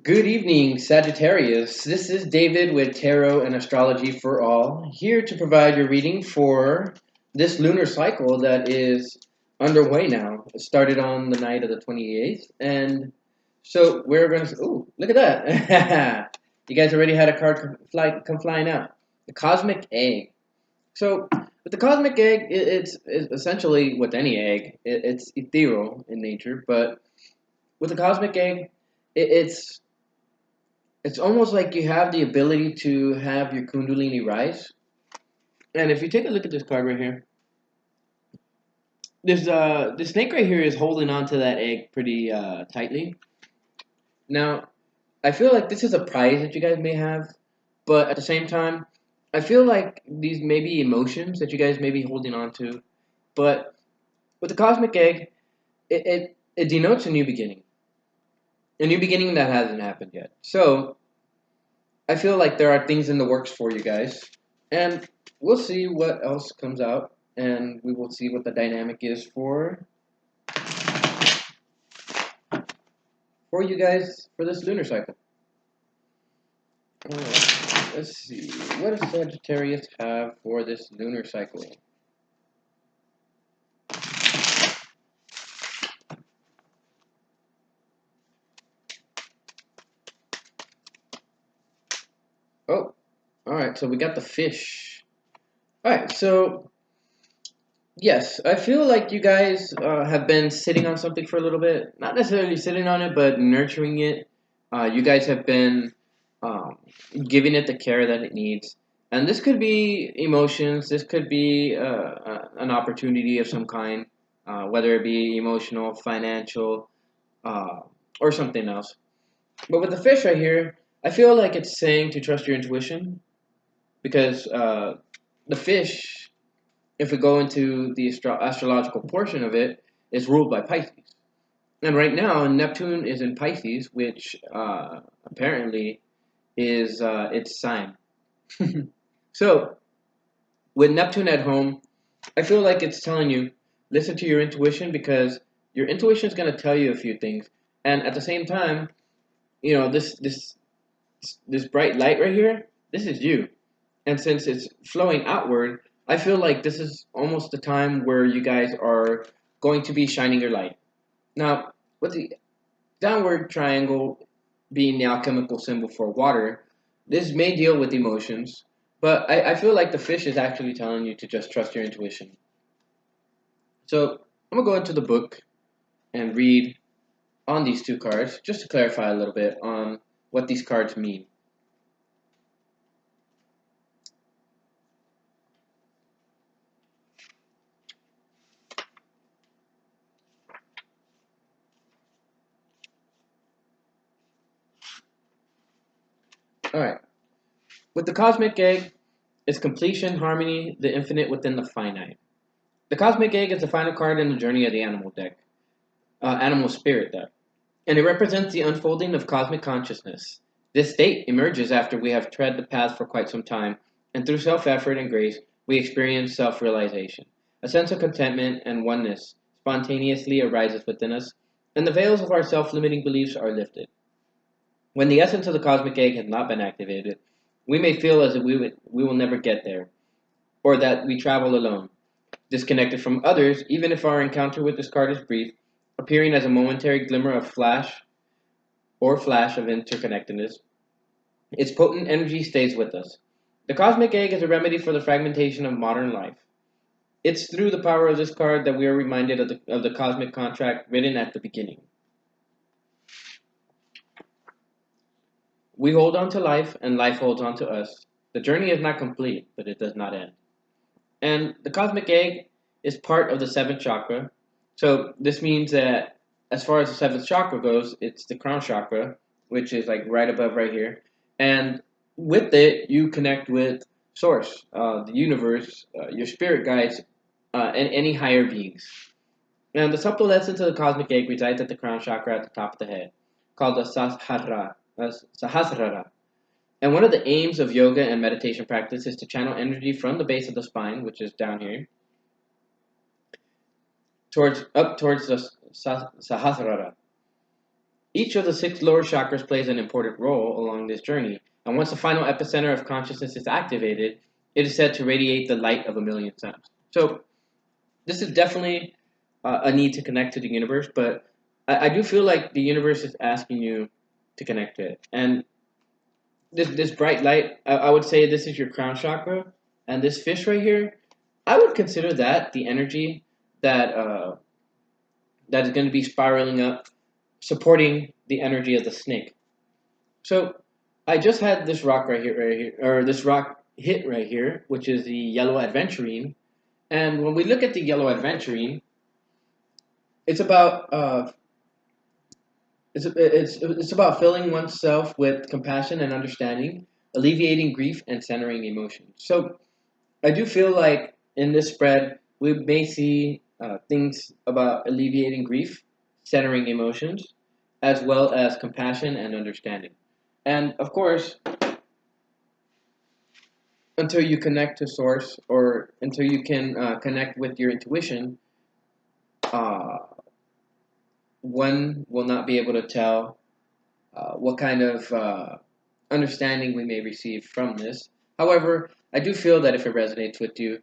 Good evening, Sagittarius. This is David with Tarot and Astrology for All, here to provide your reading for this lunar cycle that is underway now. It started on the night of the 28th, and so we're going to. Oh, look at that! You guys already had a card come flying out. The Cosmic Egg. So, with the Cosmic Egg, it's essentially with any egg, it's ethereal in nature, but with the Cosmic Egg, it's it's almost like you have the ability to have your Kundalini rise. And if you take a look at this card right here, the snake right here is holding on to that egg pretty tightly. Now, I feel like this is a prize that you guys may have, but at the same time, I feel like these may be emotions that you guys may be holding on to. But with the cosmic egg, it denotes a new beginning that hasn't happened yet. So I feel like there are things in the works for you guys, and we'll see what else comes out, and we will see what the dynamic is for you guys for this lunar cycle. Alright, let's see. What does Sagittarius have for this lunar cycle? Oh, alright, so we got the fish. Alright, so yes, I feel like you guys have been sitting on something for a little bit. Not necessarily sitting on it, but nurturing it. You guys have been um, giving it the care that it needs. And this could be emotions. This could be an opportunity of some kind, whether it be emotional, financial, uh, or something else. But with the fish right here, I feel like it's saying to trust your intuition because the fish, if we go into the astrological portion of it, is ruled by Pisces. And right now, Neptune is in Pisces, which apparently is its sign. So, with Neptune at home, I feel like it's telling you listen to your intuition because your intuition is going to tell you a few things. And at the same time, this bright light right here, this is you. And since it's flowing outward, I feel like this is almost the time where you guys are going to be shining your light. Now, with the downward triangle being the alchemical symbol for water, this may deal with emotions, but I feel like the fish is actually telling you to just trust your intuition. So I'm going to go into the book and read on these two cards just to clarify a little bit on what these cards mean. All right. With the cosmic egg, it's completion, harmony, the infinite within the finite. The cosmic egg is the final card in the journey of the animal deck, animal spirit deck, and it represents the unfolding of cosmic consciousness. This state emerges after we have tread the path for quite some time, and through self effort and grace, we experience self realization. A sense of contentment and oneness spontaneously arises within us, and the veils of our self limiting beliefs are lifted. When the essence of the cosmic egg has not been activated, we may feel as if we will never get there, or that we travel alone, disconnected from others, even if our encounter with this card is brief, appearing as a momentary glimmer of flash of interconnectedness. Its potent energy stays with us. The cosmic egg is a remedy for the fragmentation of modern life. It's through the power of this card that we are reminded of the cosmic contract written at the beginning. We hold on to life, and life holds on to us. The journey is not complete, but it does not end. And the cosmic egg is part of the seventh chakra. So this means that as far as the seventh chakra goes, it's the crown chakra, which is like right above right here. And with it, you connect with source, the universe, your spirit guides, and any higher beings. And the subtle essence of the cosmic egg resides at the crown chakra at the top of the head, called the Sahasrara. And one of the aims of yoga and meditation practice is to channel energy from the base of the spine, which is down here, towards the Sahasrara. Each of the six lower chakras plays an important role along this journey, and once the final epicenter of consciousness is activated, it is said to radiate the light of a million suns. So, this is definitely a need to connect to the universe, but I do feel like the universe is asking you to connect to it. And this bright light, I would say this is your crown chakra, and this fish right here, I would consider that the energy that that is going to be spiraling up, supporting the energy of the snake. So I just had this rock right here, or this rock hit right here, which is the yellow adventurine. And when we look at the yellow adventurine, it's about it's about filling oneself with compassion and understanding, alleviating grief and centering emotions. So I do feel like in this spread we may see things about alleviating grief, centering emotions, as well as compassion and understanding. And of course, until you connect to source or until you can connect with your intuition, uh, one will not be able to tell what kind of understanding we may receive from this. However, I do feel that if it resonates with you,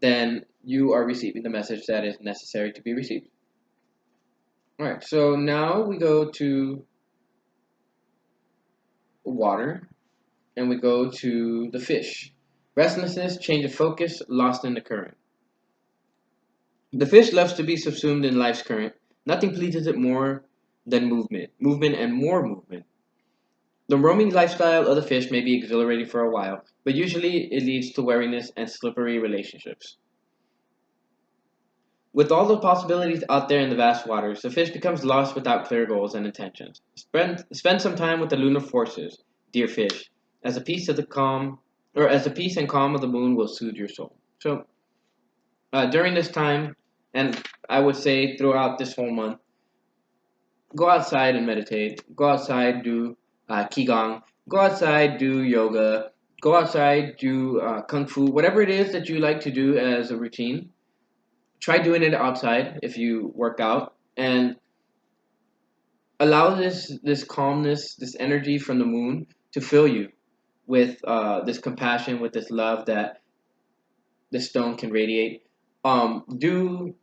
then you are receiving the message that is necessary to be received. All right, so now we go to water and we go to the fish. Restlessness, change of focus, lost in the current. The fish loves to be subsumed in life's current. Nothing pleases it more than movement, movement and more movement. The roaming lifestyle of the fish may be exhilarating for a while, but usually it leads to wariness and slippery relationships. With all the possibilities out there in the vast waters, the fish becomes lost without clear goals and intentions. Spend some time with the lunar forces, dear fish, as a piece of the calm, or as the peace and calm of the moon will soothe your soul. So during this time, and I would say throughout this whole month, go outside and meditate. Go outside, do qigong. Go outside, do yoga. Go outside, do kung fu. Whatever it is that you like to do as a routine, try doing it outside if you work out, and allow this calmness, this energy from the moon to fill you with this compassion, with this love that this stone can radiate. Do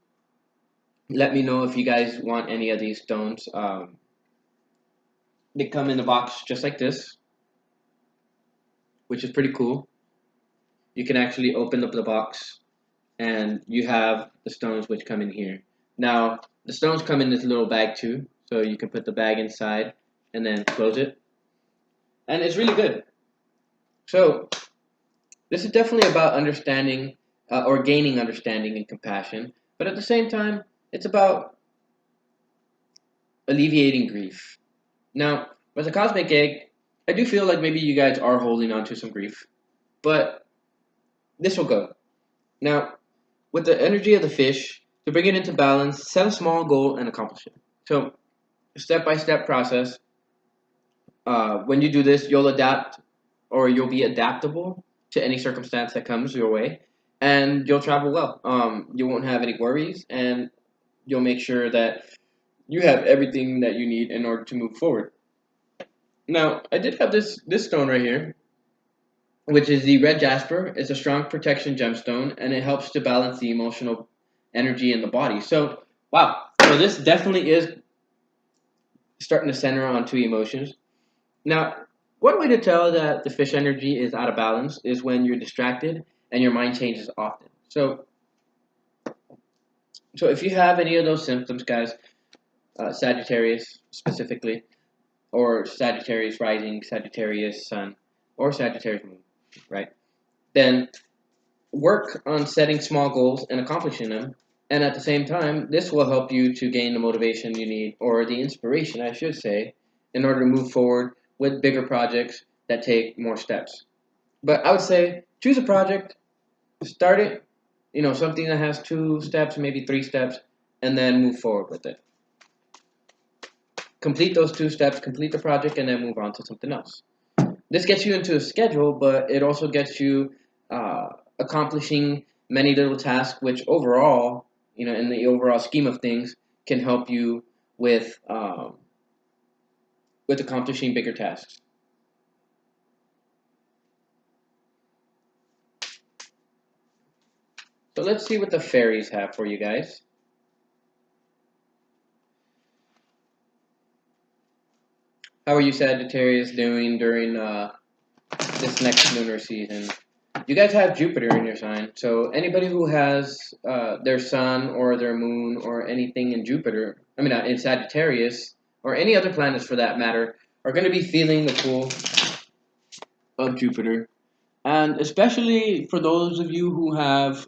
let me know if you guys want any of these stones. They come in a box just like this, which is pretty cool. You can actually open up the box and you have the stones which come in here. Now, the stones come in this little bag too, so you can put the bag inside and then close it. And it's really good. So, this is definitely about understanding or gaining understanding and compassion, but at the same time, it's about alleviating grief. Now, as a cosmic egg, I do feel like maybe you guys are holding on to some grief, but this will go. Now, with the energy of the fish, to bring it into balance, set a small goal and accomplish it. So, step by step process. When you do this, you'll adapt or you'll be adaptable to any circumstance that comes your way, and you'll travel well. You won't have any worries, and you'll make sure that you have everything that you need in order to move forward. Now, I did have this stone right here, which is the red jasper. It's a strong protection gemstone, and it helps to balance the emotional energy in the body. So, wow. So this definitely is starting to center onto emotions. Now, one way to tell that the fish energy is out of balance is when you're distracted and your mind changes often. So if you have any of those symptoms, guys, Sagittarius specifically, or Sagittarius rising, Sagittarius sun, or Sagittarius moon, right? Then work on setting small goals and accomplishing them. And at the same time, this will help you to gain the motivation you need, or the inspiration, I should say, in order to move forward with bigger projects that take more steps. But I would say choose a project, start it, something that has 2 steps, maybe 3 steps, and then move forward with it. Complete those 2 steps, complete the project, and then move on to something else. This gets you into a schedule, but it also gets you accomplishing many little tasks, which overall, in the overall scheme of things, can help you with with accomplishing bigger tasks. So let's see what the fairies have for you guys. How are you Sagittarius doing during this next lunar season? You guys have Jupiter in your sign, so anybody who has their sun or their moon or anything in Jupiter, in Sagittarius, or any other planets for that matter, are going to be feeling the pull of Jupiter. And especially for those of you who have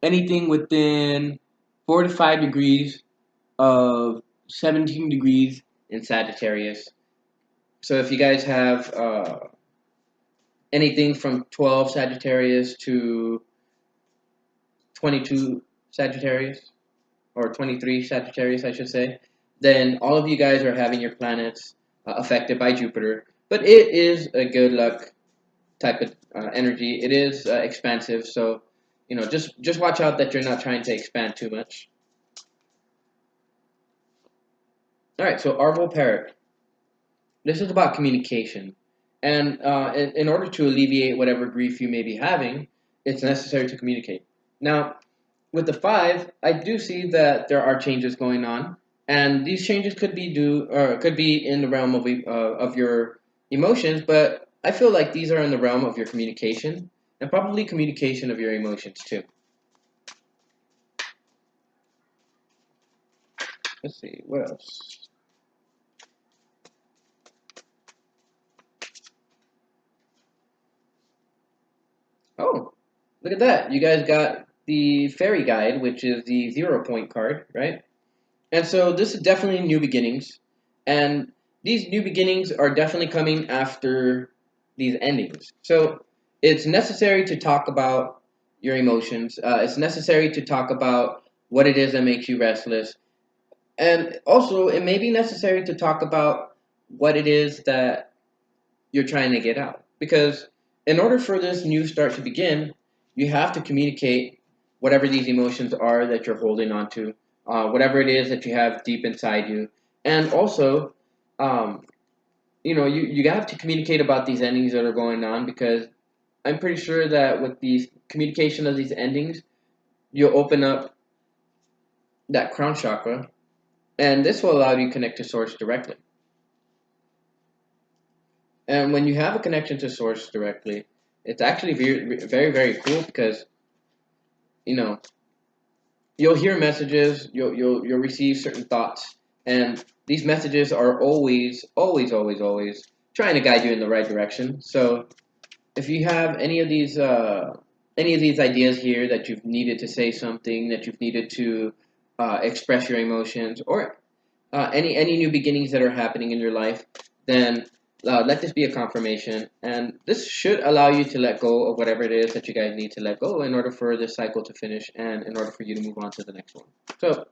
anything within 4 to 5 degrees of 17 degrees in Sagittarius. So if you guys have anything from 12 Sagittarius to 22 Sagittarius, or 23 Sagittarius, I should say, then all of you guys are having your planets affected by Jupiter. But it is a good luck type of energy. It is expansive, so just watch out that you're not trying to expand too much. All right, so Arval Parrot. This is about communication, and in order to alleviate whatever grief you may be having, it's necessary to communicate. Now, with the five, I do see that there are changes going on, and these changes could be could be in the realm of your emotions, but I feel like these are in the realm of your communication, and probably communication of your emotions too. Let's see, what else? Oh, look at that! You guys got the fairy guide, which is the 0 point card, right? And so this is definitely new beginnings, and these new beginnings are definitely coming after these endings. So it's necessary to talk about your emotions. It's necessary to talk about what it is that makes you restless, and also it may be necessary to talk about what it is that you're trying to get out. Because in order for this new start to begin, you have to communicate whatever these emotions are that you're holding on to, whatever it is that you have deep inside you. And also, um, you have to communicate about these endings that are going on, because I'm pretty sure that with the communication of these endings, you'll open up that crown chakra, and this will allow you to connect to source directly. And when you have a connection to source directly, it's actually very, very, very cool, because you know you'll hear messages, you'll receive certain thoughts, and these messages are always, always, always, always trying to guide you in the right direction. So if you have any of these ideas here that you've needed to say something, that you've needed to express your emotions, or any new beginnings that are happening in your life, then let this be a confirmation, and this should allow you to let go of whatever it is that you guys need to let go in order for this cycle to finish, and in order for you to move on to the next one. So,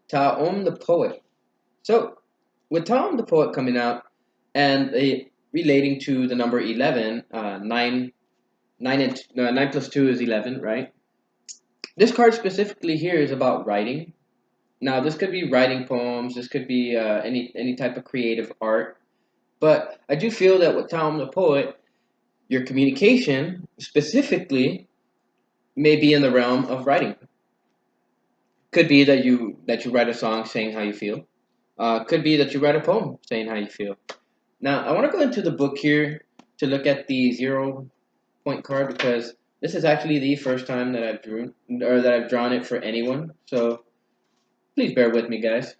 Ta'om the Poet. So, with Ta'om the Poet coming out, and relating to the number 11, 9 plus 2 is 11, right? This card specifically here is about writing. Now, this could be writing poems. This could be any type of creative art. But I do feel that with Tom the Poet, your communication specifically may be in the realm of writing. Could be that you write a song saying how you feel. Could be that you write a poem saying how you feel. Now, I want to go into the book here to look at the 0 point card, because this is actually the first time that I've drawn it for anyone. So please bear with me, guys.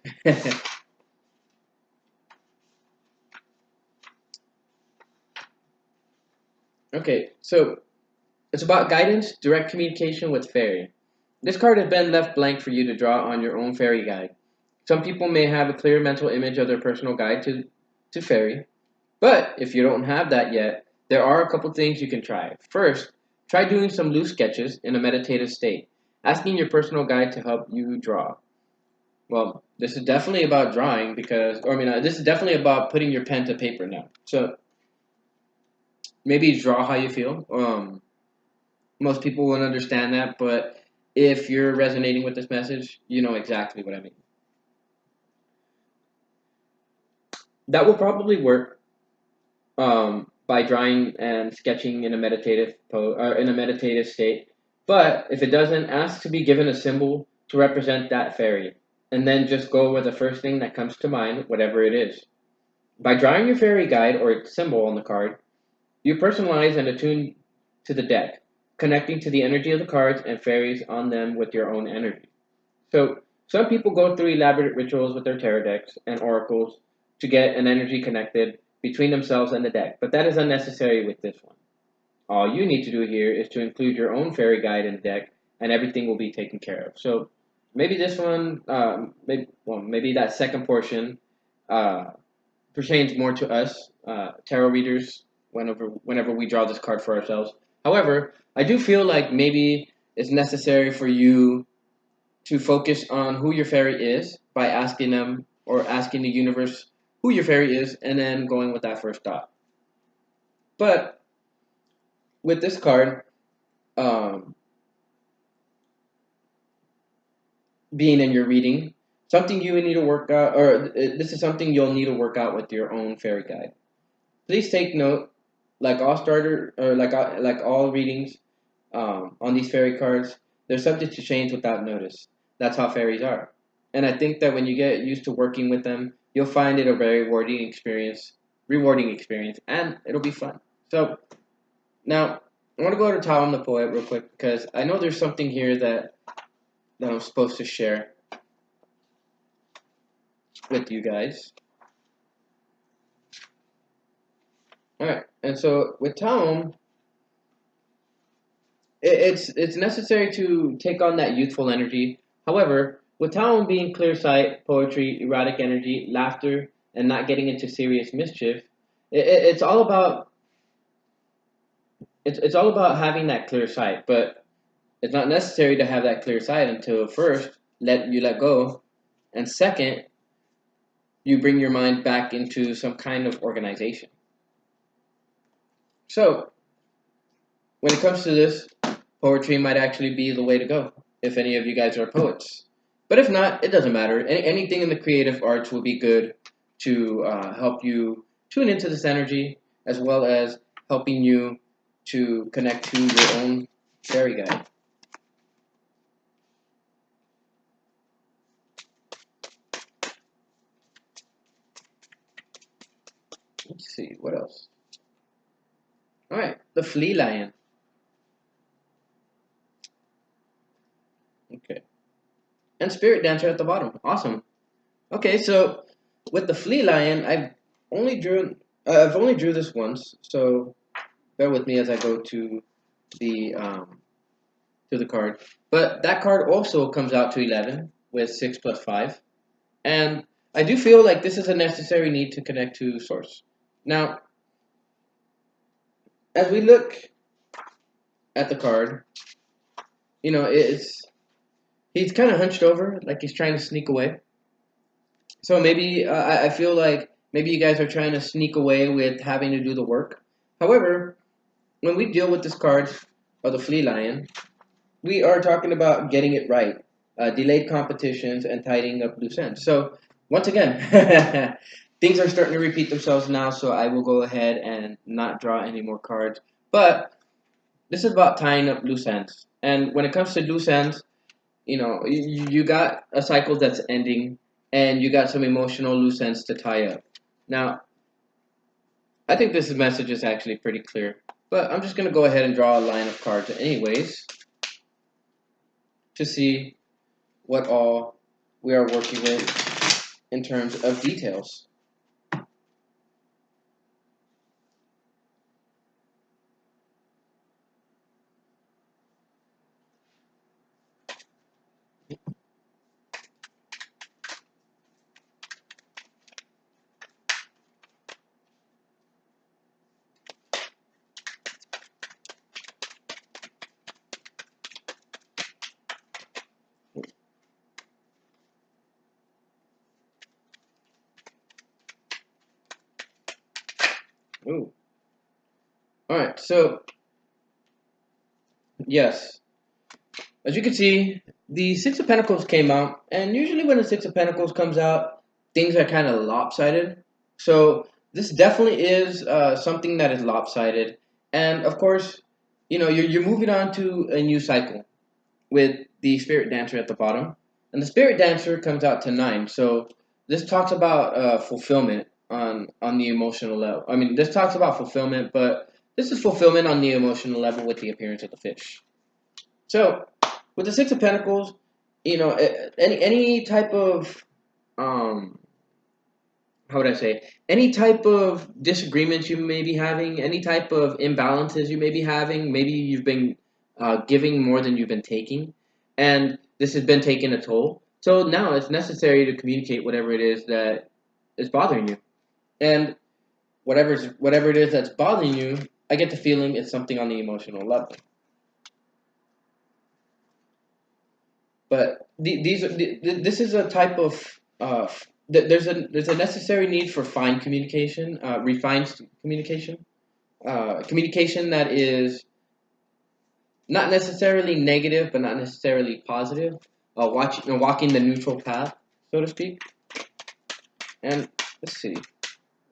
Okay, so it's about guidance, direct communication with fairy. This card has been left blank for you to draw on your own fairy guide. Some people may have a clear mental image of their personal guide to fairy, but if you don't have that yet, there are a couple things you can try. First, try doing some loose sketches in a meditative state, asking your personal guide to help you draw. Well, this is definitely about drawing, this is definitely about putting your pen to paper now. So maybe draw how you feel. Most people won't understand that, but if you're resonating with this message, you know exactly what I mean. that will probably work by drawing and sketching in a in a meditative state. But if it doesn't, ask to be given a symbol to represent that fairy, and then just go with the first thing that comes to mind, whatever it is. By drawing your fairy guide or its symbol on the card, you personalize and attune to the deck, connecting to the energy of the cards and fairies on them with your own energy. So, some people go through elaborate rituals with their tarot decks and oracles to get an energy connected between themselves and the deck, but that is unnecessary with this one. All you need to do here is to include your own fairy guide in the deck, and everything will be taken care of. So, maybe this one, maybe that second portion uh, pertains more to us tarot readers whenever we draw this card for ourselves. However, I do feel like maybe it's necessary for you to focus on who your fairy is by asking them or asking the universe who your fairy is and then going with that first thought. But with this card um, being in your reading, something you need to work out, or this is something you'll need to work out with your own fairy guide. Please take note, like all starter or like all readings on these fairy cards, they're subject to change without notice. That's how fairies are. And I think that when you get used to working with them, you'll find it a very rewarding experience, and it'll be fun. So now I want to go to Tom the Poet real quick because I know there's something here that I'm supposed to share with you guys. All right, and so with Tom, it's necessary to take on that youthful energy. However, with Talon being clear sight, poetry, erotic energy, laughter, and not getting into serious mischief, it's all about it's all about having that clear sight. But it's not necessary to have that clear sight until first let go, and second you bring your mind back into some kind of organization. So when it comes to this, poetry might actually be the way to go if any of you guys are poets. But if not, it doesn't matter. Anything in the creative arts will be good to help you tune into this energy as well as helping you to connect to your own fairy guide. Let's see, what else? All right, the flea lion. Okay. And spirit dancer at the bottom. Awesome. Okay, so with the flea lion, I've only drew this once, so bear with me as I go the um, to the card. But that card also comes out to 11 with 6 plus 5. And I do feel like this is a necessary need to connect to source. Now, as we look at the card, he's kind of hunched over, like he's trying to sneak away. So maybe I feel like maybe you guys are trying to sneak away with having to do the work. However, when we deal with this card of the flea lion, we are talking about getting it right, delayed competitions, and tidying up loose ends. So, once again, things are starting to repeat themselves now, so I will go ahead and not draw any more cards. But this is about tying up loose ends. And when it comes to loose ends, you got a cycle that's ending, and you got some emotional loose ends to tie up. Now, I think this message is actually pretty clear, but I'm just going to go ahead and draw a line of cards anyways to see what all we are working with in terms of details. Ooh. All right, so yes, as you can see, the Six of Pentacles came out, and usually when the Six of Pentacles comes out, things are kind of lopsided. So this definitely is something that is lopsided, and of course, you're moving on to a new cycle with the spirit dancer at the bottom, and the spirit dancer comes out to 9. So this talks about fulfillment on the emotional level. I mean, this talks about fulfillment, but this is fulfillment on the emotional level with the appearance of the fish. So with the Six of Pentacles, any type of um how would I say, any type of disagreements you may be having, any type of imbalances you may be having, maybe you've been giving more than you've been taking, and this has been taking a toll. So now it's necessary to communicate whatever it is that is bothering you, and whatever it is that's bothering you. I get the feeling it's something on the emotional level. But this is a type of there's a necessary need for fine communication, refined communication, communication that is not necessarily negative, but not necessarily positive. Walking the neutral path, so to speak. And let's see,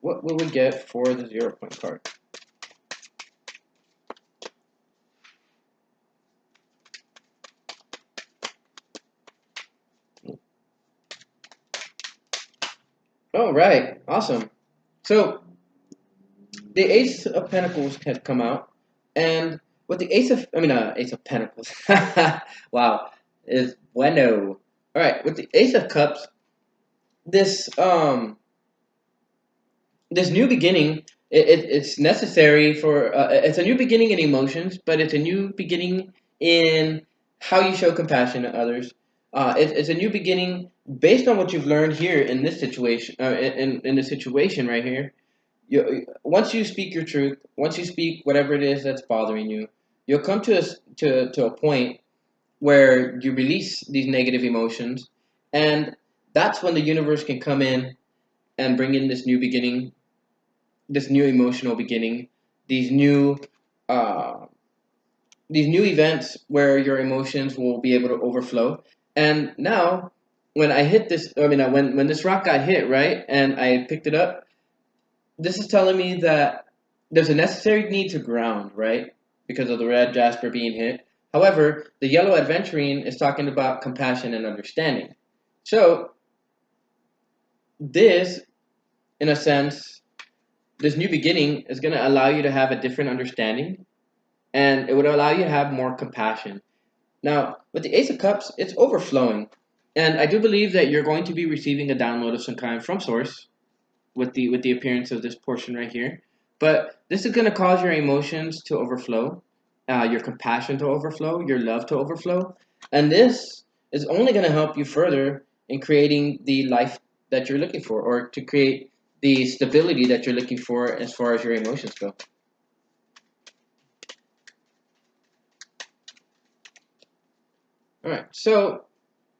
what will we get for the 0 point card? Oh, right, awesome. So the Ace of Pentacles has come out, and with the Ace of Pentacles, wow, is bueno. All right, with the Ace of Cups, this this new beginning, it's necessary for it's a new beginning in emotions, but it's a new beginning in how you show compassion to others. It's a new beginning based on what you've learned here in this situation, in the situation right here. Once you speak your truth, once you speak whatever it is that's bothering you, you'll come to a point where you release these negative emotions, and that's when the universe can come in and bring in this new beginning, this new emotional beginning, these new uh, these new events where your emotions will be able to overflow. And now, when I hit this, when this rock got hit, right, and I picked it up, this is telling me that there's a necessary need to ground, right? Because of the red jasper being hit. However, the yellow adventurine is talking about compassion and understanding. So, this, in a sense, this new beginning is going to allow you to have a different understanding, and it would allow you to have more compassion. Now, with the Ace of Cups, it's overflowing. And I do believe that you're going to be receiving a download of some kind from Source with the appearance of this portion right here. But this is going to cause your emotions to overflow, your compassion to overflow, your love to overflow, and this is only going to help you further in creating the life that you're looking for, or to create the stability that you're looking for as far as your emotions go. All right, so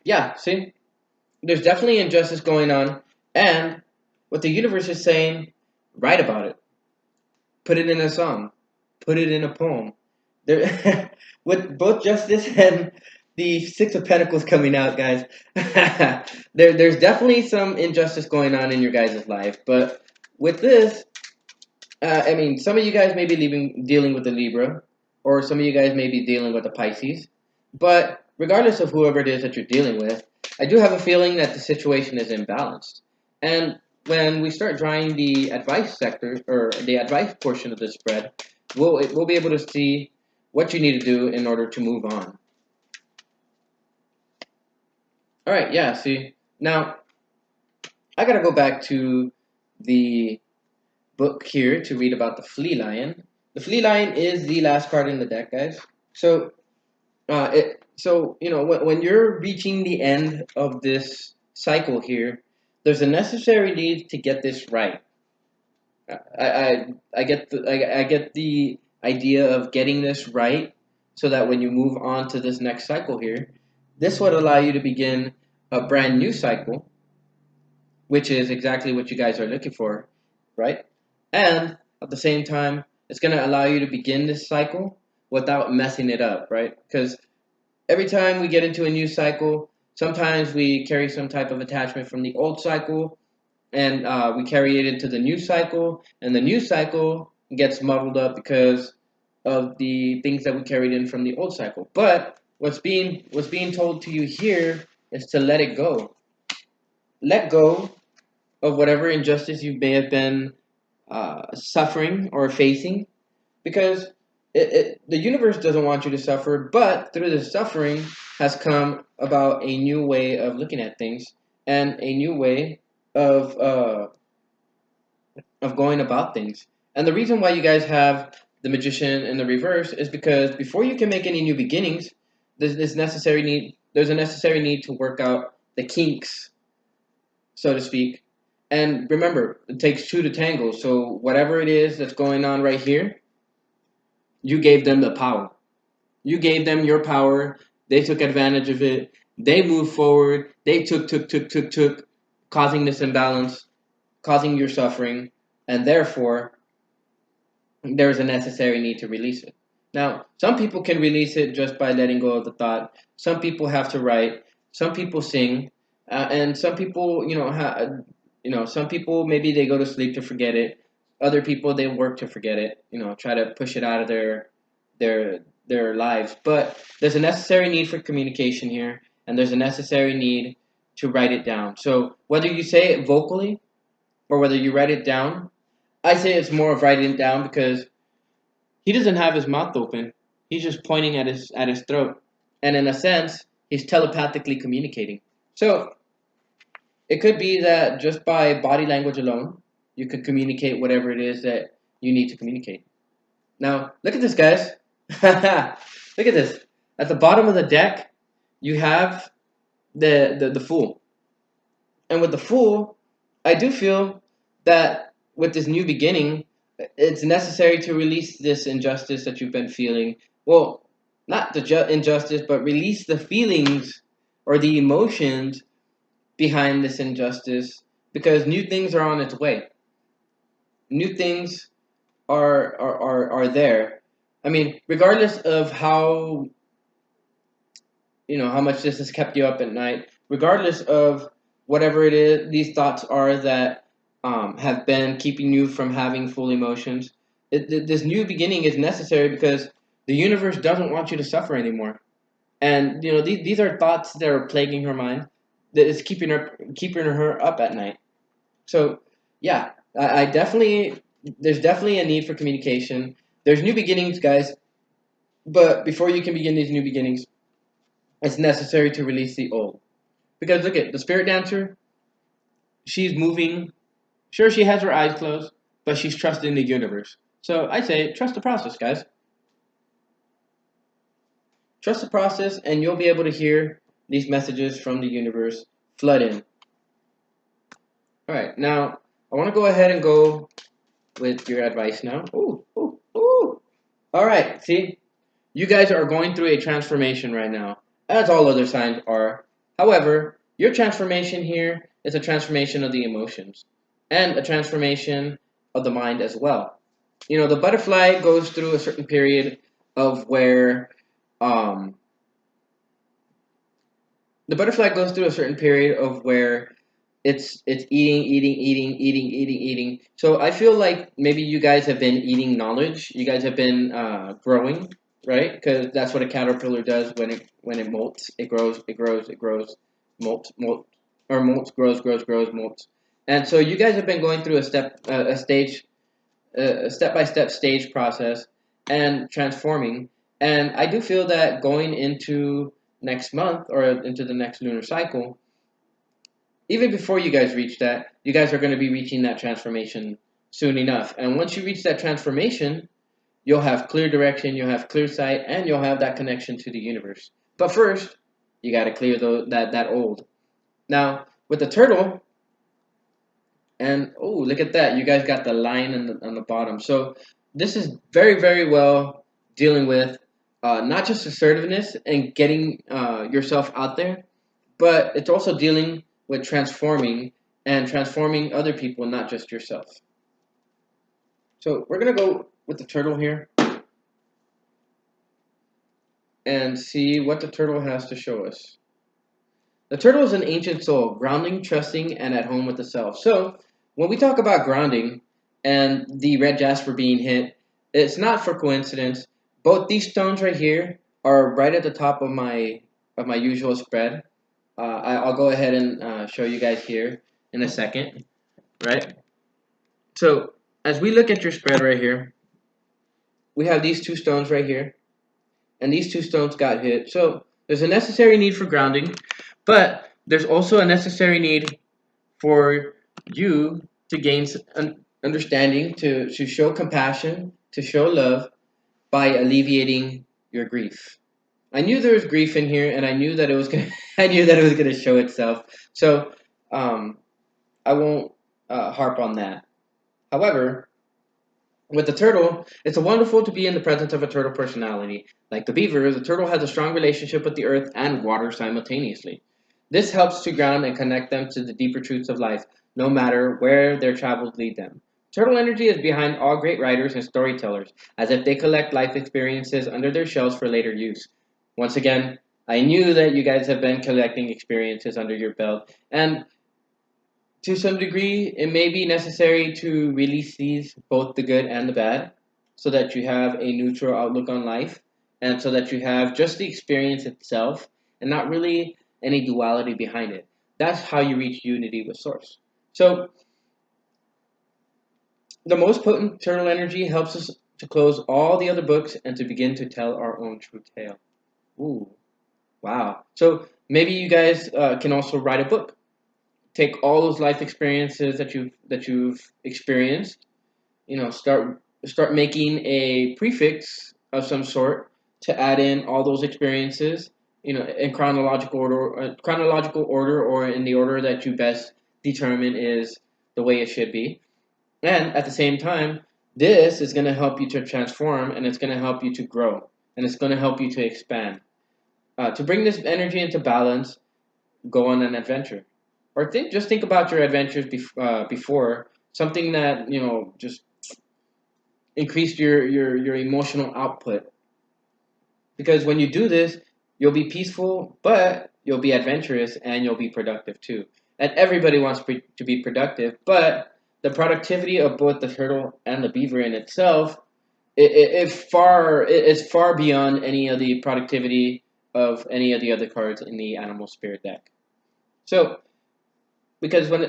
yeah, see, there's definitely injustice going on, and what the universe is saying, write about it, put it in a song, put it in a poem. There, with both justice and the Six of Pentacles coming out, guys, there's definitely some injustice going on in your guys' life. But with this, some of you guys may be dealing with the Libra, or some of you guys may be dealing with the Pisces. But regardless of whoever it is that you're dealing with, I do have a feeling that the situation is imbalanced. And when we start drawing the advice sector, or the advice portion of the spread, we'll be able to see what you need to do in order to move on. All right, yeah, see. Now, I got to go back to the book here to read about the flea lion. The flea lion is the last card in the deck, guys. So, when you're reaching the end of this cycle here, there's a necessary need to get this right. I get the idea of getting this right, so that when you move on to this next cycle here, this would allow you to begin a brand new cycle, which is exactly what you guys are looking for, right? And at the same time, it's going to allow you to begin this cycle without messing it up, right? Because every time we get into a new cycle, sometimes we carry some type of attachment from the old cycle, and we carry it into the new cycle, and the new cycle gets muddled up because of the things that we carried in from the old cycle. But what's being told to you here is to let it go. Let go of whatever injustice you may have been suffering or facing, because the universe doesn't want you to suffer, but through the suffering has come about a new way of looking at things and a new way of uh, of going about things. And the reason why you guys have the magician in the reverse is because before you can make any new beginnings, there's a necessary need to work out the kinks, so to speak. And remember, it takes two to tango. So whatever it is that's going on right here, you gave them the power. You gave them your power. They took advantage of it. They moved forward. They took, causing this imbalance, causing your suffering, and therefore there's a necessary need to release it. Now, some people can release it just by letting go of the thought. Some people have to write. Some people sing, and some people, some people maybe they go to sleep to forget it. Other people they work to forget it. Try to push it out of their their lives. But there's a necessary need for communication here, and there's a necessary need to write it down. So whether you say it vocally or whether you write it down, I say it's more of writing it down because he doesn't have his mouth open. He's just pointing at his throat. And in a sense, he's telepathically communicating. So it could be that just by body language alone, you could communicate whatever it is that you need to communicate. Now, look at this, guys. Look at this. At the bottom of the deck, you have the Fool. And with the Fool, I do feel that with this new beginning, it's necessary to release this injustice that you've been feeling. Well, not the injustice, but release the feelings or the emotions behind this injustice, because new things are on its way. New things are there. I mean, regardless of how much this has kept you up at night, regardless of whatever it is these thoughts are that have been keeping you from having full emotions, this new beginning is necessary because the universe doesn't want you to suffer anymore. And these are thoughts that are plaguing her mind, that is keeping her up at night. So yeah, I definitely there's definitely a need for communication. There's new beginnings, guys, but before you can begin these new beginnings, it's necessary to release the old. Because look at the spirit dancer, she's moving. Sure, she has her eyes closed, but she's trusting the universe. So I say, trust the process, guys. Trust the process, and you'll be able to hear these messages from the universe flood in. All right, now I want to go ahead and go with your advice now. Ooh, ooh, ooh. All right, see, you guys are going through a transformation right now, as all other signs are. However, your transformation here is a transformation of the emotions and a transformation of the mind as well. The butterfly goes through a certain period of where um, the butterfly goes through a certain period of where it's eating. So I feel like maybe you guys have been eating knowledge. You guys have been growing, right? Because that's what a caterpillar does when it molts. It grows, molt, or molts, grows, molts. And so you guys have been going through a step by step stage process and transforming. And I do feel that going into next month or into the next lunar cycle, even before you guys reach that, you guys are going to be reaching that transformation soon enough. And once you reach that transformation, you'll have clear direction, you'll have clear sight, and you'll have that connection to the universe. But first, you got to clear that old. Now, with the turtle, and oh, look at that, you guys got the line on the bottom. So this is very, very well dealing with not just assertiveness and getting yourself out there, but it's also dealing with transforming and transforming other people, not just yourself. So we're gonna go with the turtle here and see what the turtle has to show us. The turtle is an ancient soul, grounding, trusting, and at home with the self. So, when we talk about grounding and the red jasper being hit, it's not for coincidence. Both these stones right here are right at the top of my usual spread. I'll go ahead and show you guys here in a second, right? So, as we look at your spread right here, we have these two stones right here, and these two stones got hit. So, there's a necessary need for grounding, but there's also a necessary need for you to gain understanding, to show compassion, to show love by alleviating your grief. I knew there was grief in here, and I knew that it was gonna. I knew that it was gonna show itself. So um, I won't harp on that. However, with the turtle, it's wonderful to be in the presence of a turtle personality. Like the beaver, the turtle has a strong relationship with the earth and water simultaneously. This helps to ground and connect them to the deeper truths of life, no matter where their travels lead them. Turtle energy is behind all great writers and storytellers, as if they collect life experiences under their shells for later use. Once again, I knew that you guys have been collecting experiences under your belt, and to some degree, it may be necessary to release these, both the good and the bad, so that you have a neutral outlook on life, and so that you have just the experience itself and not really any duality behind it. That's how you reach unity with Source. So, the most potent turtle energy helps us to close all the other books and to begin to tell our own true tale. Ooh, wow. So, maybe you guys can also write a book. Take all those life experiences that you've experienced, start making a prefix of some sort to add in all those experiences, in chronological order, or in the order that you best determine is the way it should be. And at the same time, this is going to help you to transform, and it's going to help you to grow, and it's going to help you to expand. To bring this energy into balance, go on an adventure, or think about your adventures before, something that just increased your emotional output. Because when you do this, you'll be peaceful, but you'll be adventurous, and you'll be productive too. And everybody wants to be productive, but the productivity of both the turtle and the beaver in itself, it's far beyond any of the productivity of any of the other cards in the animal spirit deck. So, because when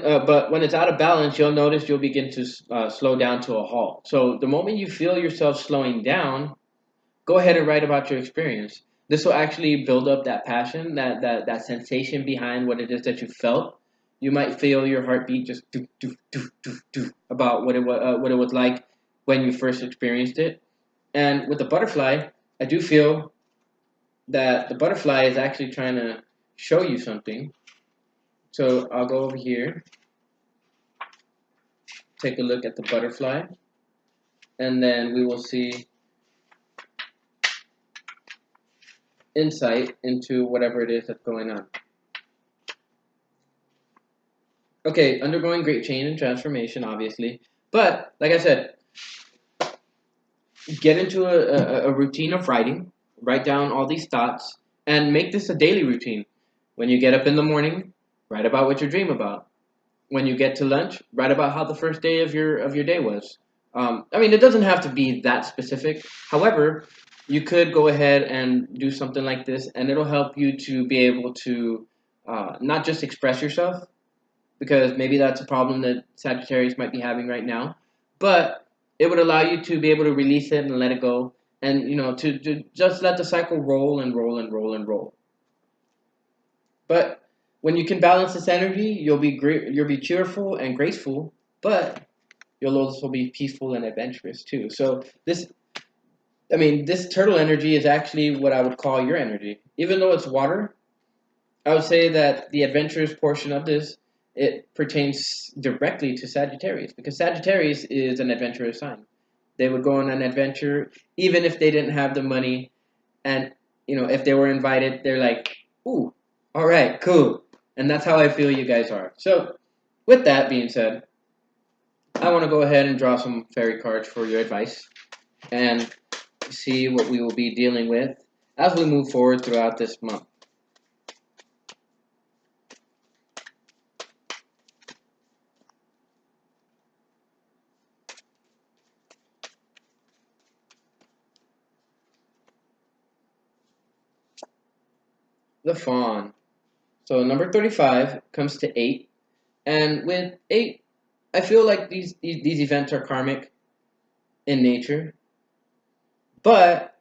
it's out of balance, you'll notice you'll begin to slow down to a halt. So the moment you feel yourself slowing down, go ahead and write about your experience. This will actually build up that passion, that sensation behind what it is that you felt. You might feel your heartbeat just do about what it was like when you first experienced it. And with the butterfly, I do feel that the butterfly is actually trying to show you something. So I'll go over here, take a look at the butterfly, and then we will see insight into whatever it is that's going on. Okay, undergoing great change and transformation, obviously. But, like I said, get into a routine of writing, write down all these thoughts, and make this a daily routine. When you get up in the morning, write about what you dream about. When you get to lunch, write about how the first day of your day was. I mean, it doesn't have to be that specific. However, you could go ahead and do something like this, and it'll help you to be able to not just express yourself, because maybe that's a problem that Sagittarius might be having right now, but it would allow you to be able to release it and let it go, and to just let the cycle roll and roll and roll and roll. But when you can balance this energy, you'll be great. You'll be cheerful and graceful, but you'll also be peaceful and adventurous too. So this turtle energy is actually what I would call your energy. Even though it's water, I would say that the adventurous portion of this, it pertains directly to Sagittarius, because Sagittarius is an adventurous sign. They would go on an adventure even if they didn't have the money, and if they were invited, they're like, "Ooh, all right, cool." And that's how I feel you guys are. So, with that being said, I want to go ahead and draw some fairy cards for your advice and see what we will be dealing with as we move forward throughout this month. the fawn. So number 35 comes to 8. And with 8, I feel like these events are karmic in nature. But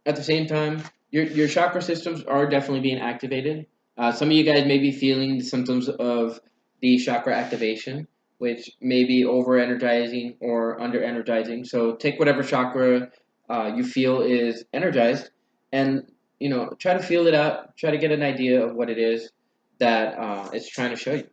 at the same time, your chakra systems are definitely being activated. Some of you guys may be feeling the symptoms of the chakra activation, which may be over energizing or under energizing. So take whatever chakra you feel is energized, and try to feel it out. Try to get an idea of what it is that it's trying to show you,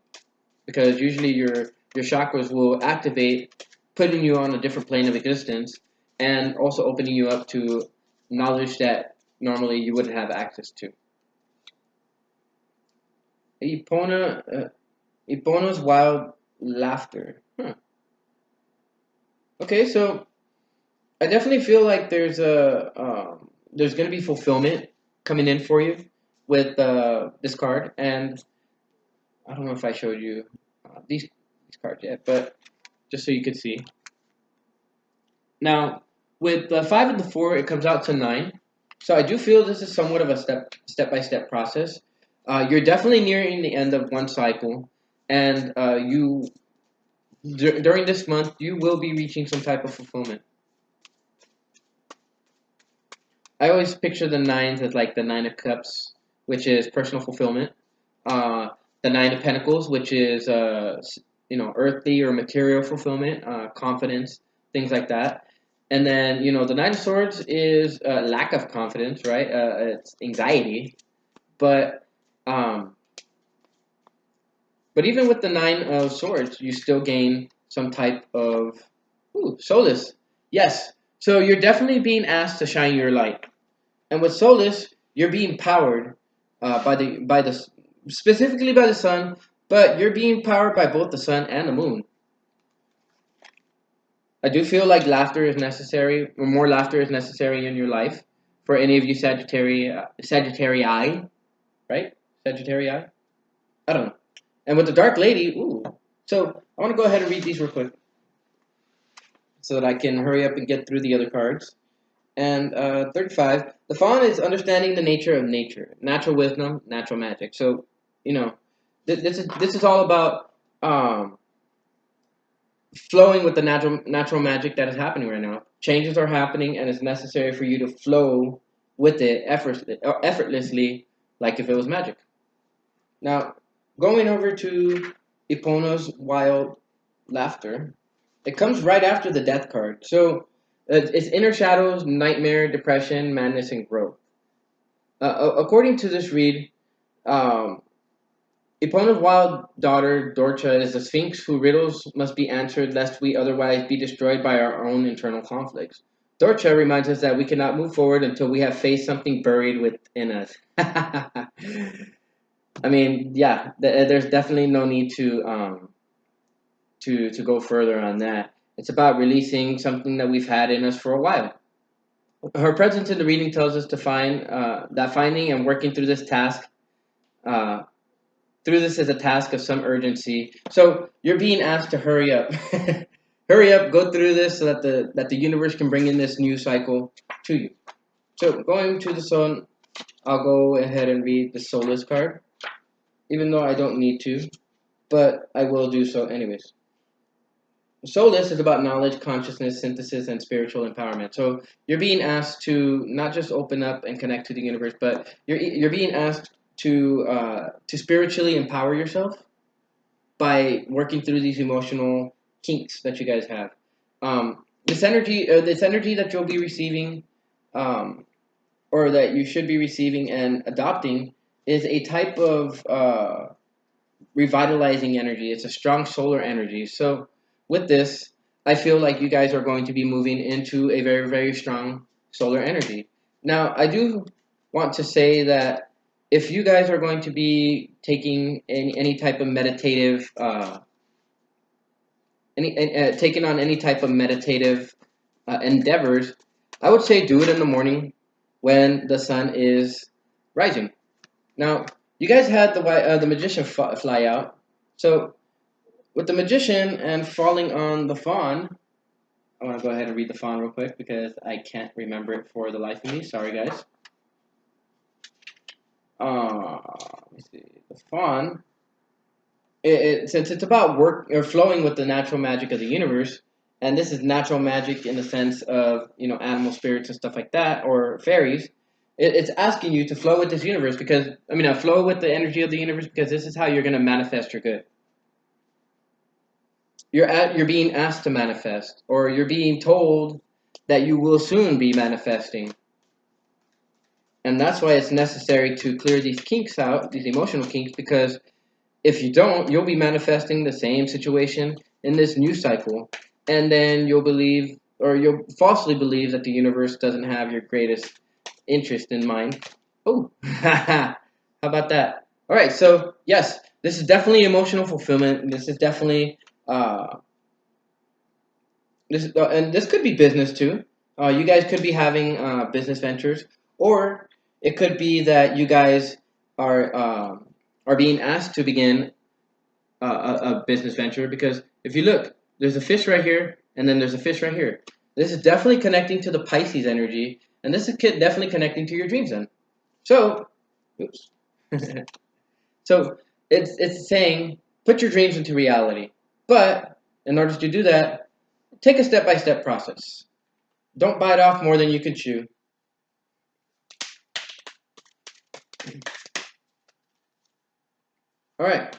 because usually your chakras will activate, putting you on a different plane of existence, and also opening you up to knowledge that normally you wouldn't have access to. Epona's wild laughter. Huh. Okay, so I definitely feel like there's going to be fulfillment coming in for you with this card, and I don't know if I showed you these cards yet, but just so you could see. Now, with the 5 and the 4, it comes out to 9. So I do feel this is somewhat of a step-by-step process. You're definitely nearing the end of one cycle, and during this month, you will be reaching some type of fulfillment. I always picture the nines as like the 9 of Cups, which is personal fulfillment. The 9 of Pentacles, which is earthly or material fulfillment, confidence, things like that. And then the 9 of Swords is lack of confidence, right? It's anxiety, but um, but even with the 9 of Swords, you still gain some type of solace. Yes, so you're definitely being asked to shine your light. And with Solus, you're being powered by the specifically by the sun, but you're being powered by both the sun and the moon. I do feel like laughter is necessary, or more laughter is necessary in your life for any of you Sagittarii, right? Sagittarii? I don't know. And with the Dark Lady, ooh. So I want to go ahead and read these real quick so that I can hurry up and get through the other cards. And 35, the fawn is understanding the nature of nature, natural wisdom, natural magic. So, this is all about flowing with the natural magic that is happening right now. Changes are happening, and it's necessary for you to flow with it effortlessly, like if it was magic. Now, going over to Ipono's wild laughter, it comes right after the death card. So it's inner shadows, nightmare, depression, madness, and growth. According to this read, um, Epona's wild daughter, Dorcha, is a sphinx whose riddles must be answered lest we otherwise be destroyed by our own internal conflicts. Dorcha reminds us that we cannot move forward until we have faced something buried within us. I mean, yeah, there's definitely no need to go further on that. It's about releasing something that we've had in us for a while. Her presence in the reading tells us to find that finding and working through this task, uh, through this is a task of some urgency. So you're being asked to hurry up, hurry up, go through this so that the universe can bring in this new cycle to you. So going to the sun, I'll go ahead and read the Solace card, even though I don't need to, but I will do so anyways. Solace is about knowledge, consciousness, synthesis, and spiritual empowerment. So you're being asked to not just open up and connect to the universe, but you're being asked to spiritually empower yourself by working through these emotional kinks that you guys have. This energy that you'll be receiving, um, or that you should be receiving and adopting, is a type of revitalizing energy. It's a strong solar energy. So with this, I feel like you guys are going to be moving into a very, very strong solar energy. Now, I do want to say that if you guys are going to be taking any type of meditative, taking on any type of meditative endeavors, I would say do it in the morning when the sun is rising. Now, you guys had the magician fly out, so with the magician and falling on the fawn, I want to go ahead and read the fawn real quick because I can't remember it for the life of me. Sorry, guys. let me see, the fawn. Since it's about work or flowing with the natural magic of the universe, and this is natural magic in the sense of animal spirits and stuff like that, or fairies. It's asking you to flow with this universe because flow with the energy of the universe because this is how you're going to manifest your good. You're being asked to manifest, or you're being told that you will soon be manifesting. And that's why it's necessary to clear these kinks out, these emotional kinks, because if you don't, you'll be manifesting the same situation in this new cycle. And then you'll believe, or you'll falsely believe, that the universe doesn't have your greatest interest in mind. Oh, how about that? All right, so yes, this is definitely emotional fulfillment. This is definitely and this could be business too. You guys could be having business ventures, or it could be that you guys are being asked to begin a business venture. Because if you look, there's a fish right here, and then there's a fish right here. This is definitely connecting to the Pisces energy, and this is definitely connecting to your dreams. Then, so, oops. So it's saying put your dreams into reality, but in order to do that, take a step-by-step process. Don't bite off more than you can chew. All right.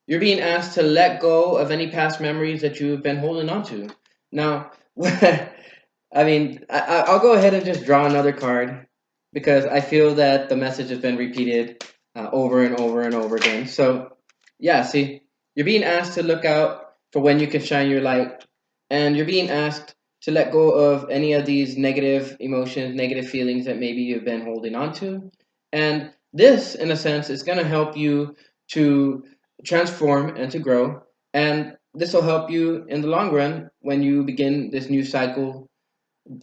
You're being asked to let go of any past memories that you've been holding on to. Now, I'll go ahead and just draw another card because I feel that the message has been repeated over and over and over again. So, yeah, see, you're being asked to look out for when you can shine your light, and you're being asked to let go of any of these negative emotions, negative feelings that maybe you've been holding on to. And this, in a sense, is going to help you to transform and to grow. And this will help you in the long run when you begin this new cycle,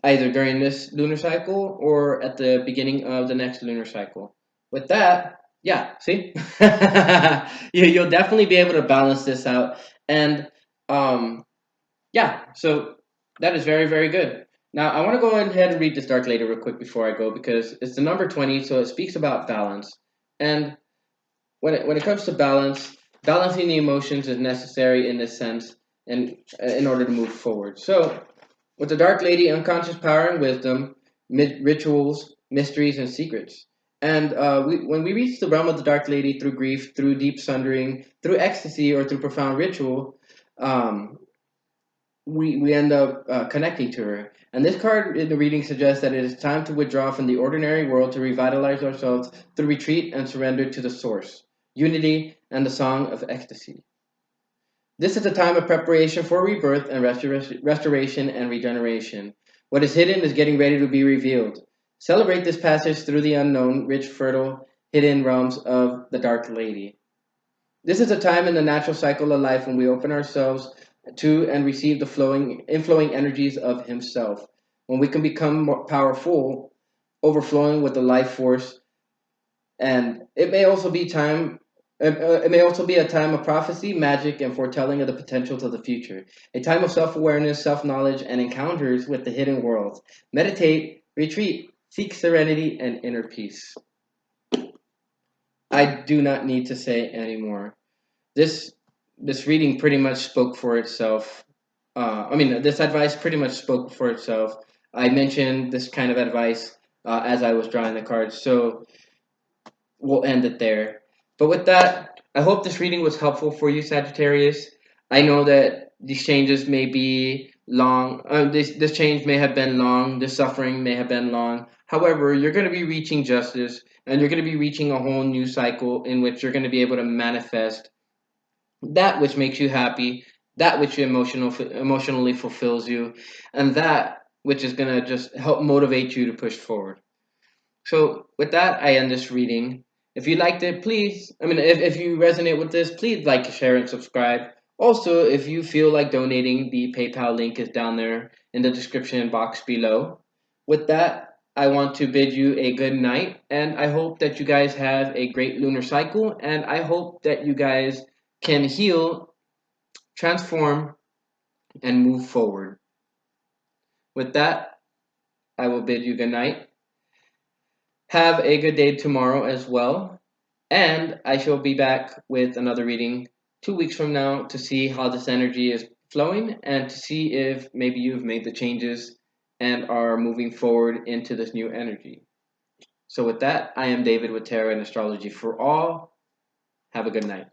either during this lunar cycle or at the beginning of the next lunar cycle. With that, yeah, see, you'll definitely be able to balance this out. And yeah, so that is very, very good. Now, I want to go ahead and read this Dark Lady real quick before I go because it's the number 20, so it speaks about balance. And when it comes to balance, balancing the emotions is necessary in this sense, and in order to move forward. So, with the Dark Lady, unconscious power and wisdom, rituals, mysteries, and secrets. And when we reach the realm of the Dark Lady through grief, through deep sundering, through ecstasy, or through profound ritual, um, we end up connecting to her. And this card in the reading suggests that it is time to withdraw from the ordinary world to revitalize ourselves through retreat and surrender to the source, unity, and the song of ecstasy. This is a time of preparation for rebirth and restoration and regeneration. What is hidden is getting ready to be revealed. Celebrate this passage through the unknown, rich, fertile, hidden realms of the Dark Lady. This is a time in the natural cycle of life when we open ourselves to and receive the inflowing energies of Himself. When we can become more powerful, overflowing with the life force, and it may also be time. It may also be a time of prophecy, magic, and foretelling of the potentials of the future. A time of self-awareness, self-knowledge, and encounters with the hidden worlds. Meditate, retreat, seek serenity and inner peace. I do not need to say anymore. This this reading pretty much spoke for itself. This advice pretty much spoke for itself. I mentioned this kind of advice as I was drawing the cards, so we'll end it there. But with that, I hope this reading was helpful for you, Sagittarius. I know that these changes may be long. This change may have been long. This suffering may have been long. However, you're going to be reaching justice, and you're going to be reaching a whole new cycle in which you're going to be able to manifest that which makes you happy, that which emotionally fulfills you, and that which is going to just help motivate you to push forward. So, with that, I end this reading. If you liked it, please, if you resonate with this, please like, share, and subscribe. Also, if you feel like donating, the PayPal link is down there in the description box below. With that, I want to bid you a good night, and I hope that you guys have a great lunar cycle, and I hope that you guys can heal, transform, and move forward. With that, I will bid you good night. Have a good day tomorrow as well. And I shall be back with another reading 2 weeks from now to see how this energy is flowing and to see if maybe you've made the changes and are moving forward into this new energy. So, with that, I am David with Tarot and Astrology for All. Have a good night.